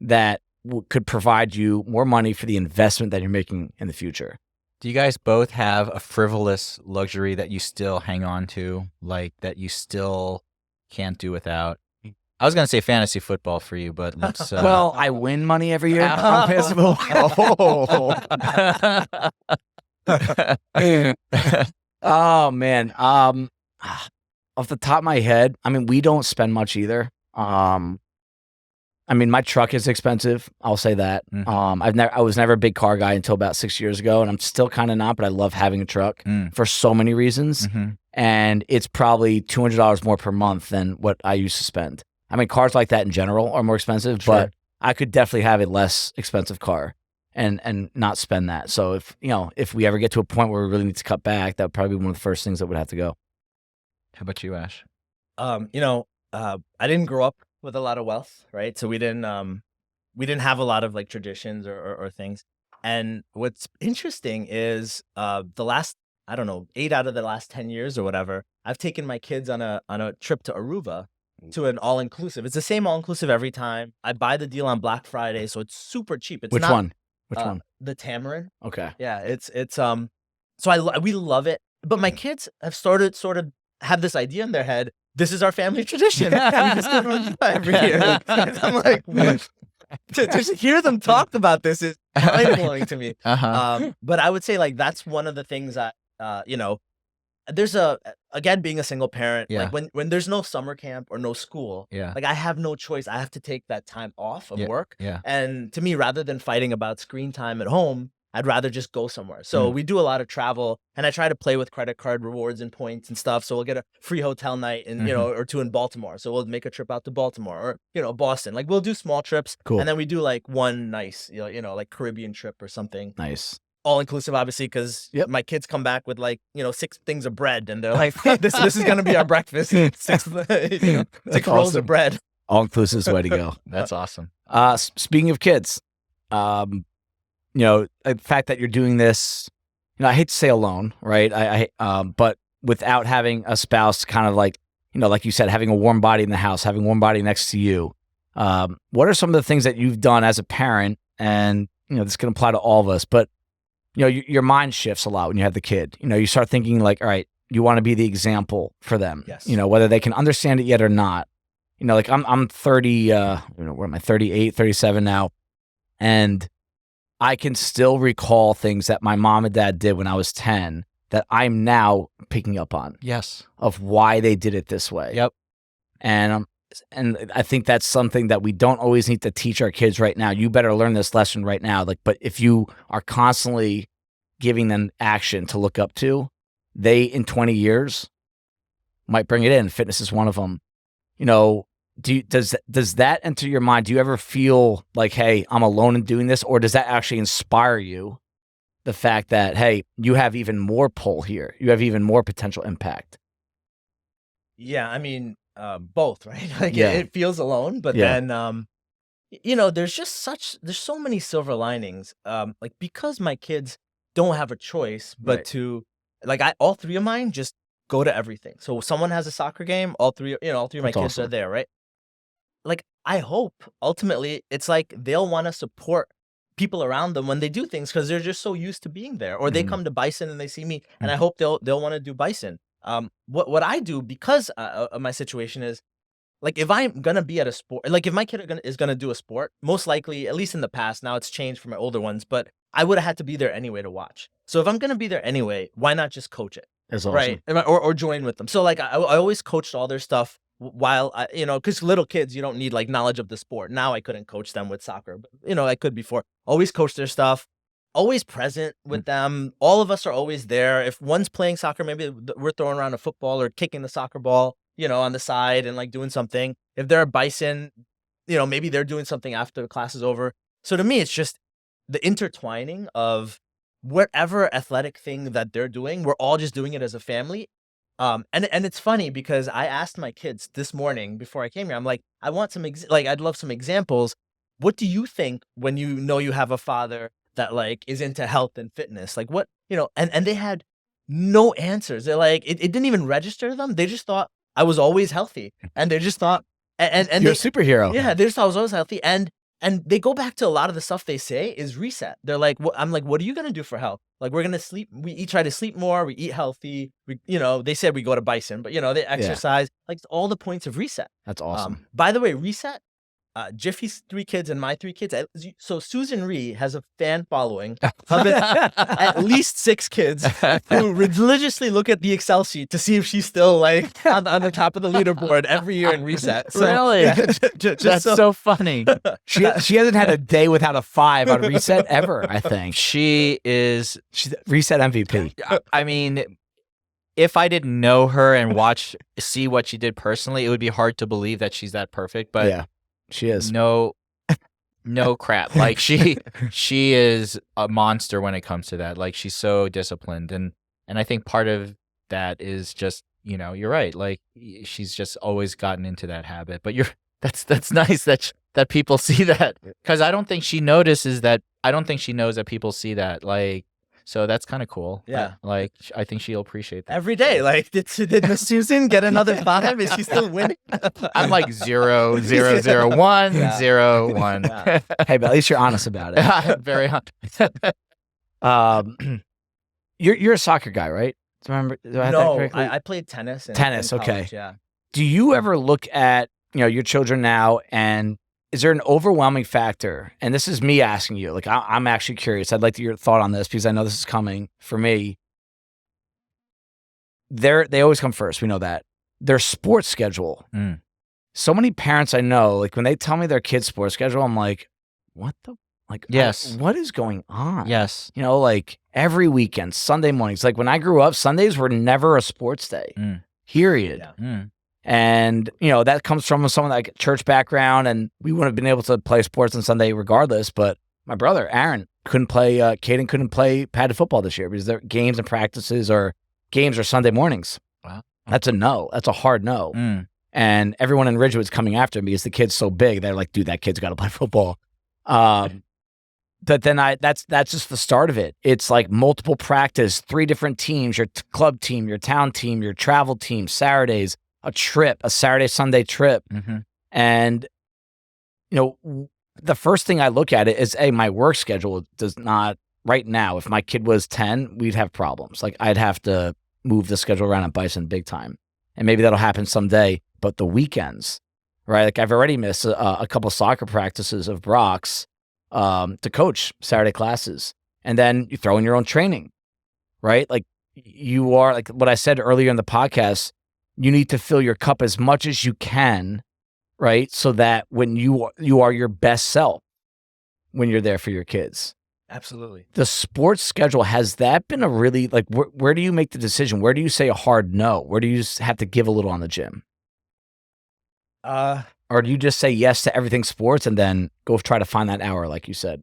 that could provide you more money for the investment that you're making in the future. Do you guys both have a frivolous luxury that you still hang on to, like that you still can't do without? I was going to say fantasy football for you, but let's... Well, I win money every year on fantasy football. Oh, man. Off the top of my head, I mean, we don't spend much either. I mean, my truck is expensive. I'll say that. I was never a big car guy until about 6 years ago, and I'm still kind of not. But I love having a truck for so many reasons, and it's probably $200 more per month than what I used to spend. I mean, cars like that in general are more expensive, but I could definitely have a less expensive car and not spend that. So if we ever get to a point where we really need to cut back, that would probably be one of the first things that would have to go. How about you, Ash? I didn't grow up with a lot of wealth, right? So we didn't have a lot of like traditions or things. And what's interesting is the last, I don't know, 8 out of the last 10 years or whatever, I've taken my kids on a trip to Aruba to an all-inclusive. It's the same all-inclusive every time. I buy the deal on Black Friday, so it's super cheap. It's Which one? The Tamarind. Okay. Yeah, it's so we love it. But my kids have started sort of have this idea in their head. This is our family tradition. We just go to Aruba every year. I'm like, what? To hear them talk about this is mind blowing to me. But I would say like that's one of the things that there's again, being a single parent, Yeah. like when there's no summer camp or no school, Yeah. like I have no choice. I have to take that time off of work. Yeah. And to me, rather than fighting about screen time at home, I'd rather just go somewhere. So we do a lot of travel, and I try to play with credit card rewards and points and stuff. So we'll get a free hotel night and or two in Baltimore. So we'll make a trip out to Baltimore or Boston. Like we'll do small trips, Cool. and then we do like one nice like Caribbean trip or something. Nice. All inclusive, obviously, because Yep. my kids come back with like 6 things of bread, and they're like, "This is gonna be our breakfast." 6 rolls awesome. of bread. All inclusive is the way to go. That's awesome. Speaking of kids, the fact that you're doing this, I hate to say alone, right? But without having a spouse, kind of like, like you said, having a warm body in the house, having a warm body next to you. What are some of the things that you've done as a parent? And, this can apply to all of us, but, your mind shifts a lot when you have the kid. You start thinking like, all right, you want to be the example for them, Yes. Whether they can understand it yet or not. Like I'm 30, where am I, 38, 37 now. And I can still recall things that my mom and dad did when I was 10 that I'm now picking up on. Yes. Of why they did it this way. Yep. And I think that's something that we don't always need to teach our kids right now. You better learn this lesson right now. But if you are constantly giving them action to look up to, they in 20 years might bring it in. Fitness is one of them. Does that enter your mind? Do you ever feel like, hey, I'm alone in doing this? Or does that actually inspire you? The fact that, hey, you have even more pull here. You have even more potential impact. Yeah, I mean, both, right? Like Yeah. it feels alone, but Yeah. then, there's so many silver linings. Like because my kids don't have a choice but Right. to, like, all 3 of mine just go to everything. So someone has a soccer game, all 3 of my That's kids awesome. are there, right? Like I hope ultimately it's like they'll want to support people around them when they do things because they're just so used to being there, or they Mhm. come to Bison and they see me, and I hope they'll want to do Bison. What I do because of my situation is, like, if I'm gonna be at a sport, like if my kid is gonna do a sport, most likely, at least in the past, now it's changed for my older ones, but I would have had to be there anyway to watch. So if I'm gonna be there anyway, why not just coach it, That's awesome. right? Or join with them. So like I always coached all their stuff while I, because little kids, you don't need like knowledge of the sport. Now I couldn't coach them with soccer, but I could before. Always coach their stuff. Always present with them. All of us are always there. If one's playing soccer, maybe we're throwing around a football or kicking the soccer ball, on the side and like doing something. If they're a Bison, maybe they're doing something after class is over. So to me, it's just the intertwining of whatever athletic thing that they're doing. We're all just doing it as a family. And it's funny because I asked my kids this morning before I came here. I'm like, I want some I'd love some examples. What do you think when you have a father that like is into health and fitness? Like what, and they had no answers. They're like, it didn't even register to them. They just thought I was always healthy. And they just thought, and You're a superhero. yeah, they just thought I was always healthy. And they go back to a lot of the stuff they say is reset. They're like, I'm like, what are you going to do for health? Like, we're going to sleep. We try to sleep more. We eat healthy. They said we go to Bison, but they exercise. Like all the points of reset. That's awesome. By the way, reset, Jiffy's 3 kids and my 3 kids. So Susan Rhee has a fan following of at least 6 kids who religiously look at the Excel sheet to see if she's still like on the top of the leaderboard every year in reset. So, Really? just That's so funny. She hasn't had a day without a 5 on reset ever, I think. She's Reset MVP. I mean, if I didn't know her and see what she did personally, it would be hard to believe that she's that perfect. But Yeah, she is. no crap. Like she is a monster when it comes to that. Like she's so disciplined, and I think part of that is just you're right. Like she's just always gotten into that habit. But that's nice that people see that, because I don't think she notices that. I don't think she knows that people see that. Like. So that's kind of cool. Yeah. Like, I think she'll appreciate that. every day. Like, did Miss Susan get another 5? Is she still winning? I'm like 0, 0, 0, 1, Yeah. 0, 1. Yeah. Hey, but at least you're honest about it. Very hot. You're a soccer guy, right? Do I have that No, correctly? I played tennis. Tennis, in okay. college, yeah. Do you ever look at your children now, and is there an overwhelming factor? And this is me asking you. Like, I'm actually curious. I'd like to hear your thought on this because I know this is coming for me. they always come first. We know that. Their sports schedule. So many parents I know, like when they tell me their kid's sports schedule, I'm like, what the, like, Yes. what is going on? Yes. You know, like every weekend, Sunday mornings. Like when I grew up, Sundays were never a sports day, period. Yeah. And, you know, that comes from someone like church background, and we wouldn't have been able to play sports on Sunday regardless. But my brother, Aaron, Caden couldn't play padded football this year because their games and practices or games are Sunday mornings. Wow. That's a no. That's a hard no. And everyone in Ridgewood's coming after him because the kid's so big. They're like, dude, that kid's got to play football. But then that's just the start of it. It's like multiple practice, 3 different teams, your club team, your town team, your travel team, Saturdays, a trip, a Saturday, Sunday trip. And, you know, the first thing I look at it is, hey, my work schedule does not, right now, if my kid was 10, we'd have problems. Like I'd have to move the schedule around at Bison big time. And maybe that'll happen someday. But the weekends, right? Like I've already missed a couple soccer practices of Brock's to coach Saturday classes. And then you throw in your own training, right? Like you are, like what I said earlier in the podcast, you need to fill your cup as much as you can, right? So that when you are your best self when you're there for your kids. Absolutely. The sports schedule, has that been a really, like, where do you make the decision? Where do you say a hard no? Where do you just have to give a little on the gym? Or do you just say yes to everything sports and then go try to find that hour, like you said?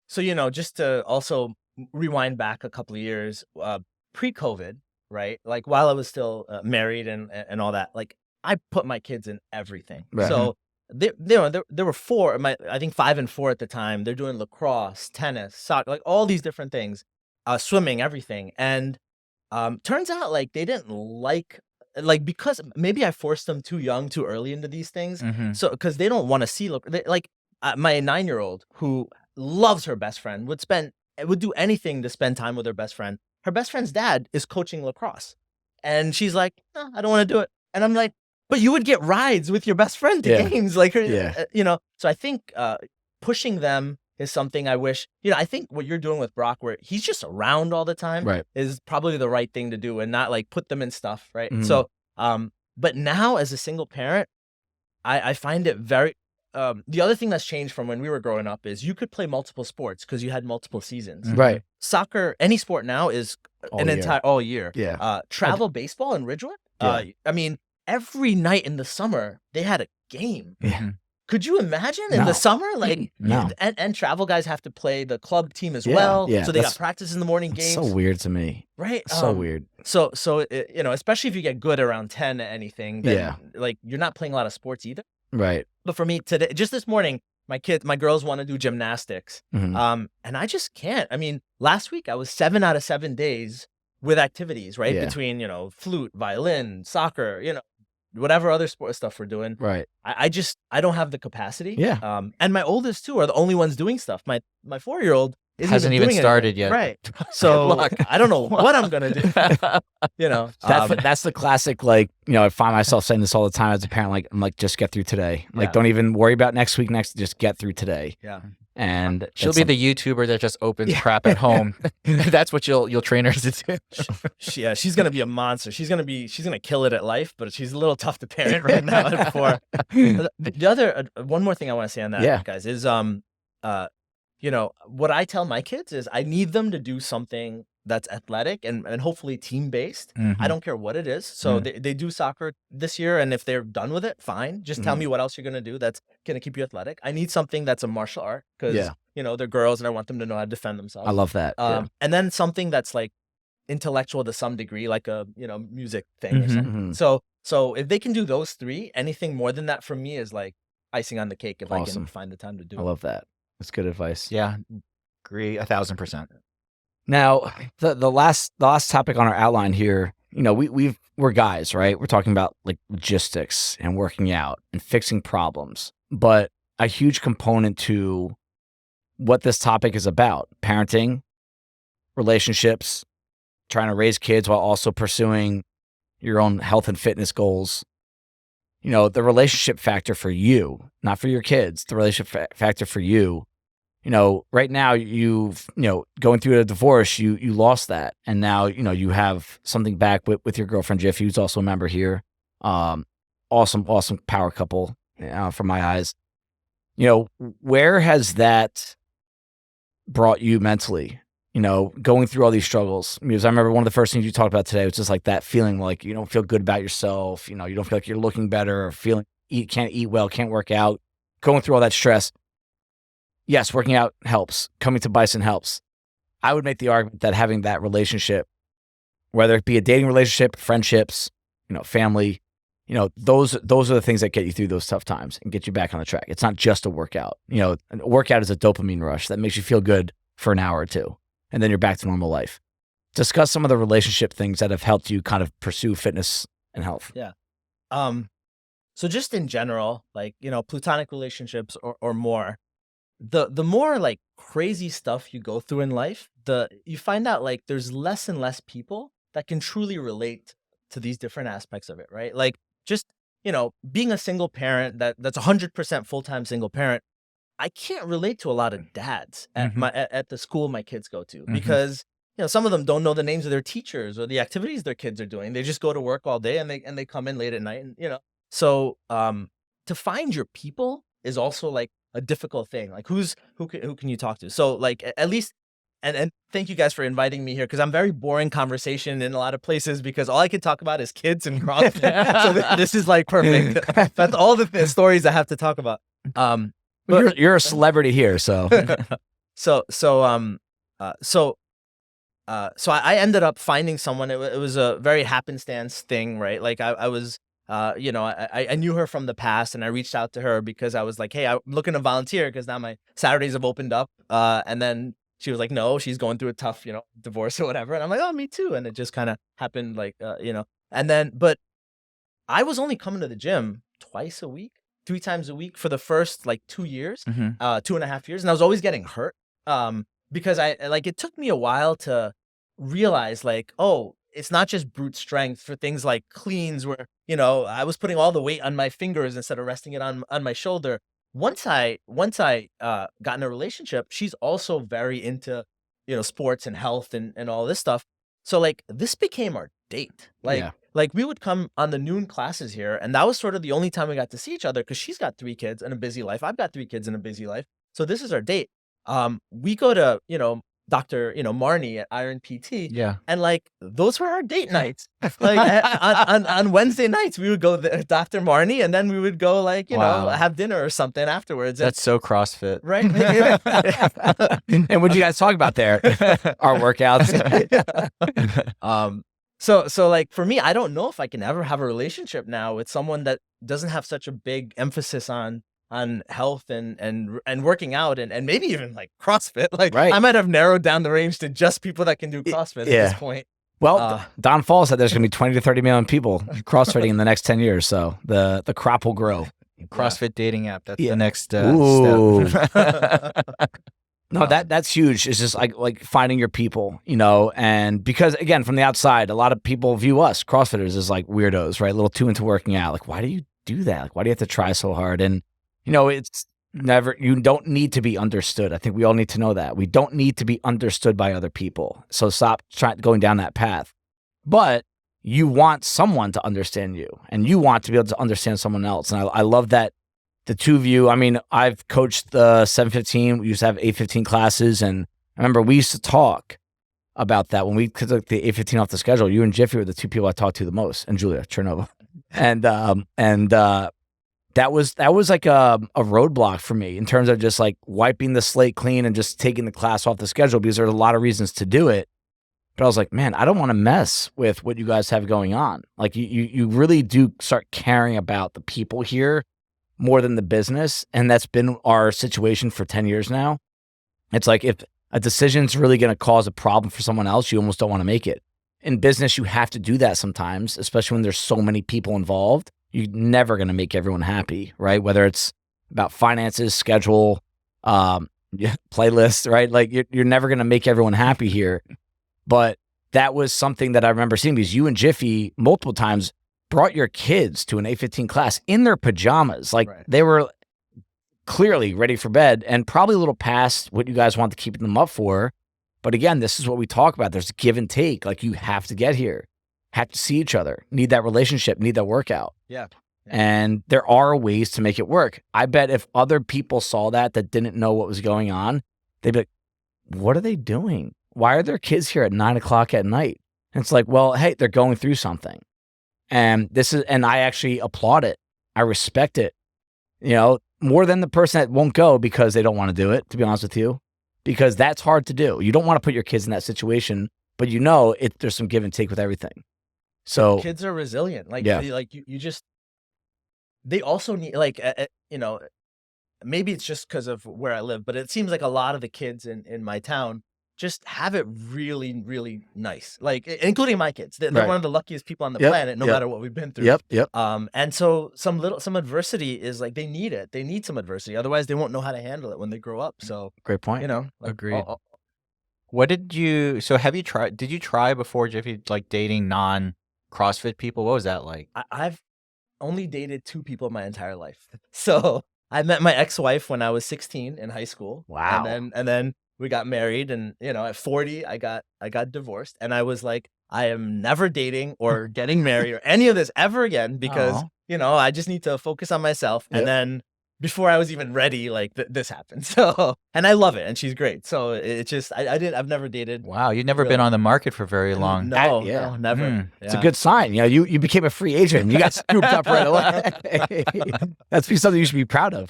So, you know, just to also rewind back a couple of years, pre-COVID, right? Like while I was still married and all that, like I put my kids in everything. Right. So there were 4, I think 5 and 4 at the time. They're doing lacrosse, tennis, soccer, like all these different things, swimming, everything. And turns out like they didn't like because maybe I forced them too young, too early into these things. So because they don't want to see my 9-year-old who loves her best friend would do anything to spend time with her best friend. Her best friend's dad is coaching lacrosse, and she's like, no, I don't want to do it. And I'm like, but you would get rides with your best friend to games, like, you know. So I think pushing them is something I wish, you know. I think what you're doing with Brock, where he's just around all the time, right, is probably the right thing to do, and not like put them in stuff, right? So, but now as a single parent, I find it very. The other thing that's changed from when we were growing up is you could play multiple sports because you had multiple seasons. Right. Soccer, any sport now is all year. Yeah. Travel baseball in Ridgewood. Yeah. I mean, every night in the summer they had a game. Yeah. Could you imagine in the summer? Like, no. And travel guys have to play the club team as Yeah. well. Yeah. So they got practice in the morning games. So weird to me. Right. So weird. So you know, especially if you get good around 10 at anything, then like you're not playing a lot of sports either. Right. But for me today, just this morning, my girls want to do gymnastics. And I just can't. I mean, last week I was 7 out of 7 days with activities, right? Yeah. Between, you know, flute, violin, soccer, you know, whatever other sport stuff we're doing. Right. I don't have the capacity. Yeah. And my oldest two are the only ones doing stuff. My 4-year-old hasn't even started yet. Right. So I don't know what I'm going to do. You know, that's the classic, like, you know, I find myself saying this all the time as a parent, like, I'm like, just get through today. Like, don't even worry about next week, just get through today. Yeah. And she'll be the YouTuber that just opens crap at home. That's what you'll train her to do. Yeah, she's gonna be a monster. She's gonna kill it at life, but she's a little tough to parent right now at 4. The other one more thing I want to say on that, guys, is you know, what I tell my kids is I need them to do something that's athletic and hopefully team based. I don't care what it is. So they do soccer this year, and if they're done with it, fine. Just tell me what else you're gonna do that's gonna keep you athletic. I need something that's a martial art because you know, they're girls and I want them to know how to defend themselves. I love that. And then something that's like intellectual to some degree, like a, you know, music thing or something. So if they can do those 3, anything more than that for me is like icing on the cake if I can find the time to do it. I love that. That's good advice. Yeah, agree 1,000%. Now, the last topic on our outline here, you know, we're guys, right? We're talking about like logistics and working out and fixing problems, but a huge component to what this topic is about: parenting, relationships, trying to raise kids while also pursuing your own health and fitness goals. You know, the relationship factor for you, not for your kids, the relationship factor for you right now you've, going through a divorce, you lost that. And now, you have something back with your girlfriend, Jiffy, who's also a member here. Awesome power couple from my eyes. Where has that brought you mentally, going through all these struggles? Because I remember one of the first things you talked about today was just like that feeling like you don't feel good about yourself, you don't feel like you're looking better, or can't eat well, can't work out, going through all that stress. Yes, working out helps. Coming to Bison helps. I would make the argument that having that relationship, whether it be a dating relationship, friendships, family, those are the things that get you through those tough times and get you back on the track. It's not just a workout. A workout is a dopamine rush that makes you feel good for an hour or two, and then you're back to normal life. Discuss some of the relationship things that have helped you kind of pursue fitness and health. Yeah. So just in general, like, platonic relationships or more, the more like crazy stuff you go through in life, you find out like there's less and less people that can truly relate to these different aspects of it, right? Like just, being a single parent that's 100% full-time single parent, I can't relate to a lot of dads at the school my kids go to because some of them don't know the names of their teachers or the activities their kids are doing. They just go to work all day and they come in late at night, and so to find your people is also like a difficult thing. Like who can you talk to? So like at least, and thank you guys for inviting me here, because I'm very boring conversation in a lot of places because all I can talk about is kids and CrossFit. So this is like perfect. That's all the stories I have to talk about. But you're a celebrity here, so so I ended up finding someone. It was a very happenstance thing, right? Like I was, I knew her from the past, and I reached out to her because I was like, hey, I'm looking to volunteer because now my Saturdays have opened up. And then she was like, no, she's going through a tough, divorce or whatever. And I'm like, oh, me too. And it just kind of happened like, and then, but I was only coming to the gym twice a week, 3 times a week for the first like 2 years, 2.5 years. And I was always getting hurt because it took me a while to realize like, oh, it's not just brute strength for things like cleans where, I was putting all the weight on my fingers instead of resting it on my shoulder. Once I got in a relationship, she's also very into, sports and health and all this stuff. So like this became our date. Like we would come on the noon classes here, and that was sort of the only time we got to see each other because she's got 3 kids and a busy life. I've got 3 kids and a busy life. So this is our date. We go to, Dr. Marnie at Iron PT. Yeah. And like those were our date nights. Like on Wednesday nights we would go to Dr. Marnie, and then we would go like, have dinner or something afterwards. That's so CrossFit. Right. And what did you guys talk about there? Our workouts. So like for me, I don't know if I can ever have a relationship now with someone that doesn't have such a big emphasis on health and working out and maybe even like CrossFit. Like I might have narrowed down the range to just people that can do CrossFit at this point. Well, Don Fall said there's going to be 20 to 30 million people CrossFitting in the next 10 years. So the crop will grow. CrossFit dating app. That's the next step. No, that's huge. It's just like finding your people, and because again, from the outside, a lot of people view us CrossFitters as like weirdos, right? A little too into working out. Like, why do you do that? Like, why do you have to try so hard? And it's never, you don't need to be understood. I think we all need to know that. We don't need to be understood by other people. So stop going down that path. But you want someone to understand you, and you want to be able to understand someone else. And I love that the two of you, I mean, I've coached the 715. We used to have 815 classes. And I remember we used to talk about that when we took the 815 off the schedule. You and Jiffy were the 2 people I talked to the most, and Julia Chernova. That was like a roadblock for me in terms of just like wiping the slate clean and just taking the class off the schedule, because there's a lot of reasons to do it. But I was like, man, I don't want to mess with what you guys have going on. Like you really do start caring about the people here more than the business. And that's been our situation for 10 years now. It's like if a decision's really going to cause a problem for someone else, you almost don't want to make it. In business, you have to do that sometimes, especially when there's so many people involved. You're never going to make everyone happy, right? Whether it's about finances, schedule, playlist, right? Like you're never going to make everyone happy here. But that was something that I remember seeing, because you and Jiffy multiple times brought your kids to an 815 class in their pajamas. Like they were clearly ready for bed and probably a little past what you guys want to keep them up for. But again, this is what we talk about. There's a give and take. Like, you have to get here, have to see each other, need that relationship, need that workout. Yeah. And there are ways to make it work. I bet if other people saw that didn't know what was going on, they'd be like, what are they doing? Why are their kids here at 9 o'clock at night? And it's like, well, hey, they're going through something. And I actually applaud it. I respect it, more than the person that won't go because they don't want to do it, to be honest with you, because that's hard to do. You don't want to put your kids in that situation, but there's some give and take with everything. So kids are resilient. They also need, maybe it's just because of where I live, but it seems like a lot of the kids in my town just have it really, really nice. Like, including my kids. They're one of the luckiest people on the planet, no matter what we've been through. Yep. And so some adversity is like, they need it. They need some adversity. Otherwise, they won't know how to handle it when they grow up. So great point. Agreed. Did you try before, Jiffy, like dating non-CrossFit people? What was that like? I've only dated 2 people my entire life. So I met my ex-wife when I was 16 in high school. Wow. And then we got married, and at 40 I got divorced, and I was like, I am never dating or getting married or any of this ever again, because I just need to focus on myself. Yep. And then before I was even ready, like this happened. So, and I love it, and she's great. So it's just I've never dated. Wow, you've never been on the market for very long. No, never. Mm. It's a good sign. You became a free agent. You got scooped up right away. That's something you should be proud of.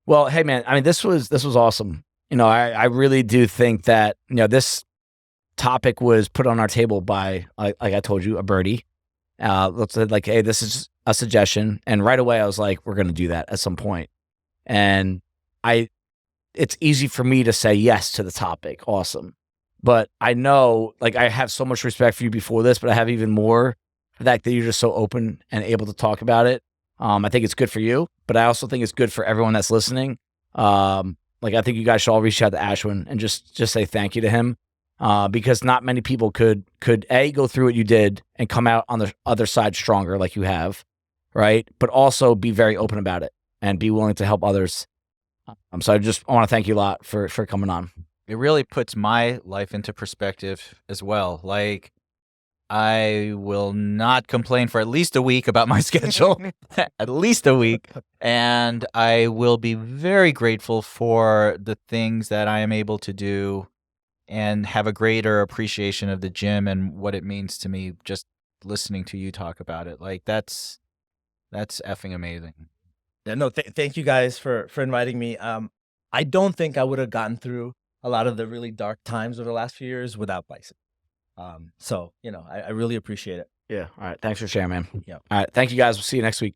Well, hey man, I mean, this was awesome. I really do think that, this topic was put on our table by, like I told you, a birdie. Let's say, like, hey, this is a suggestion. And right away I was like, we're going to do that at some point. And it's easy for me to say yes to the topic. Awesome. But I know, like, I have so much respect for you before this, but I have even more for that you're just so open and able to talk about it. I think it's good for you, but I also think it's good for everyone that's listening. I think you guys should all reach out to Ashwin and just say thank you to him, because not many people could go through what you did and come out on the other side stronger like you have, right? But also be very open about it and be willing to help others. So I want to thank you a lot for coming on. It really puts my life into perspective as well. Like, I will not complain for at least a week about my schedule, at least a week. And I will be very grateful for the things that I am able to do and have a greater appreciation of the gym and what it means to me just listening to you talk about it. Like, that's effing amazing. Yeah, no, thank you guys for inviting me. I don't think I would have gotten through a lot of the really dark times over the last few years without Bison. So, I really appreciate it. Yeah. All right. Thanks for sharing, man. Yeah. All right. Thank you guys. We'll see you next week.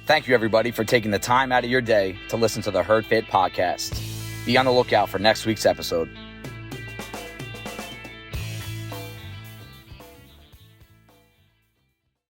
Thank you, everybody, for taking the time out of your day to listen to the Herd Fit podcast. Be on the lookout for next week's episode.